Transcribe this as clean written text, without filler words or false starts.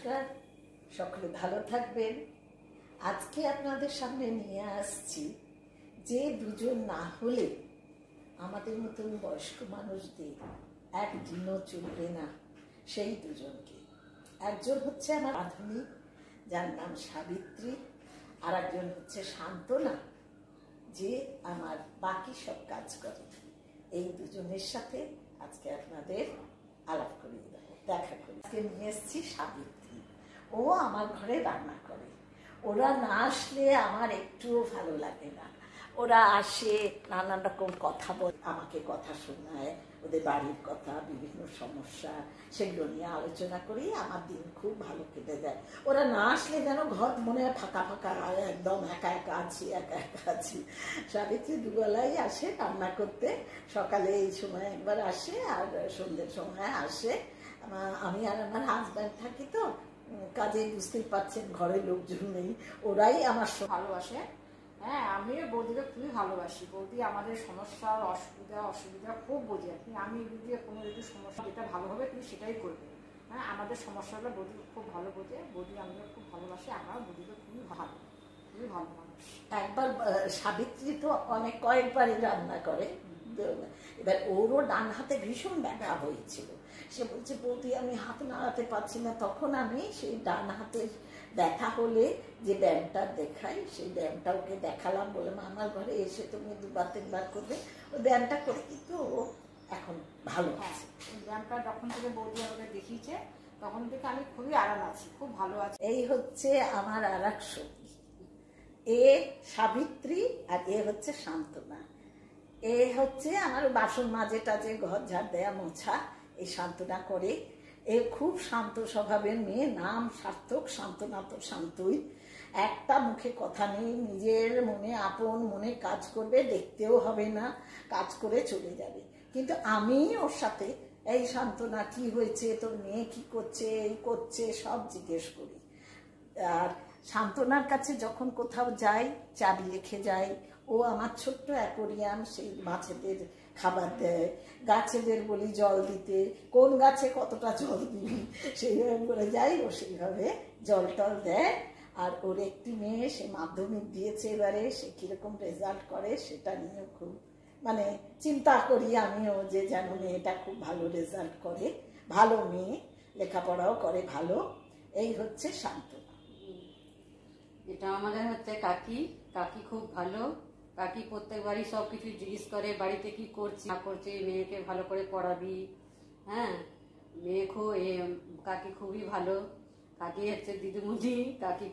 নমস্কার, সকলে ভালো থাকবেন। আজকে আপনাদের সামনে নিয়ে আসছি যে দুজন না হলে আমাদের মতন বয়স্ক মানুষদের একদিনও চলবে না, সেই দুজনকে। একজন হচ্ছে আমার রাঁধুনি, যার নাম সাবিত্রী, আর একজন হচ্ছে সান্ত্বনা, যে আমার বাকি সব কাজ করে। এই দুজনের সাথে আজকে আপনাদের আলাপ করিয়ে দেবো, দেখা করি। আজকে নিয়ে এসেছি সাবিত্রী। ও আমার ঘরে রান্না করে। ওরা না আসলে আমার একটুও ভালো লাগে না। ওরা আসে, নানান রকম কথা বলে, আমাকে কথা শোনায়, ওদের বাড়ির কথা, বিভিন্ন সমস্যা, সেগুলো নিয়ে আলোচনা করি। আমার দিন খুব ভালো কেটে যায়। ওরা না আসলে যেন ঘর মনে হয় ফাঁকা ফাঁকা, একদম একা একা আছি, একা একা আছি। সাবিত্রী দুবেলাই আসে রান্না করতে। সকালে এই সময় একবার আসে, আর সন্ধ্যের সময় আসে। আমি আর আমার হাজব্যান্ড থাকি, তো কাজে বুঝতেই পারছেন ঘরের লোকজন নেই, ওরাই আমার ভালোবাসে। হ্যাঁ, আমিও বৌদিকে খুবই ভালোবাসি। বৌদি আমাদের সমস্যার অসুবিধা খুব বোঝে। আমি যদি কোনো যদি সমস্যা যেটা ভালো হবে তুমি সেটাই করবে। হ্যাঁ, আমাদের সমস্যাটা বৌদি খুব ভালো বোঝে। বৌদি আমিও খুব ভালোবাসি। আমরা বৌদিকে খুবই ভালো মানুষ। একবার সাবিত্রী তো অনেক কয়েকবারই রান্না করে। এবার ওরও ডান হাতে ভীষণ ব্যথা হয়েছিল। সে বলছে, বৌদি আমি হাত নাড়াতে পারছি না। তখন আমি সেই ডান হাতের ব্যথা হলে যে ব্যায়ামটা দেখাই, সেই ব্যায়ামটা ওকে দেখালাম। বললাম আমার ঘরে এসে তুমি 2-3 বার করবে। ওই ব্যায়ামটা করে কিন্তু ও এখন ভালো আছে। ওই ব্যায়ামটা যখন থেকে বৌদি আমাকে দেখিয়েছে, তখন থেকে আমি খুবই আরাম আছি, খুব ভালো আছি। এই হচ্ছে আমার আর এক সখী। এ সাবিত্রী, আর এ হচ্ছে সান্ত্বনা। এ হচ্ছে আমার বাসন মাজে টাজে, ঘর ঝাড় দেয়া মোছা এই সান্ত্বনা করে। এ খুব শান্ত স্বভাবের মেয়ে, নাম সার্থক। সান্ত্বনা তো শান্তই, একটা মুখে কথা নেই, নিজের মনে আপন মনে কাজ করবে, দেখতেও হবে না, কাজ করে চলে যাবে। কিন্তু আমি ওর সাথে এই সান্ত্বনা কি হয়েছে, তোর মেয়ে কি করছে, এই করছে, সব জিজ্ঞেস করি। আর সান্ত্বনার কাছে যখন কোথাও যাই, চাবি রেখে যাই। ও আমার ছোট্ট অ্যাকোরিয়াম, সেই মাছেদের খাবার দেয়। গাছেদের বলি জল দিতে, কোন গাছে কতটা জল দিবি সেইভাবে বলে যাই, ও সেইভাবে জল টল দেয়। আর ওর একটি মেয়ে, সে মাধ্যমিক দিয়েছে এবারে, সে কিরকম রেজাল্ট করে সেটা নিয়েও খুব চিন্তা করি আমিও, যে যেন মেয়েটা খুব ভালো রেজাল্ট করে, ভালো মেয়ে, লেখাপড়াও করে ভালো। এই হচ্ছে সান্ত্বনা। এটা আমাদের হচ্ছে কাকি। কাকি খুব ভালো। কাকি প্রত্যেকবারই সবকিছু জিজ্ঞেস করে, বাড়িতে কি করছি না করছি, মেয়েকে ভালো করে পড়াবি। হ্যাঁ, কাকি খুবই ভালো। কাকি হচ্ছে দিদিমণি। কাকি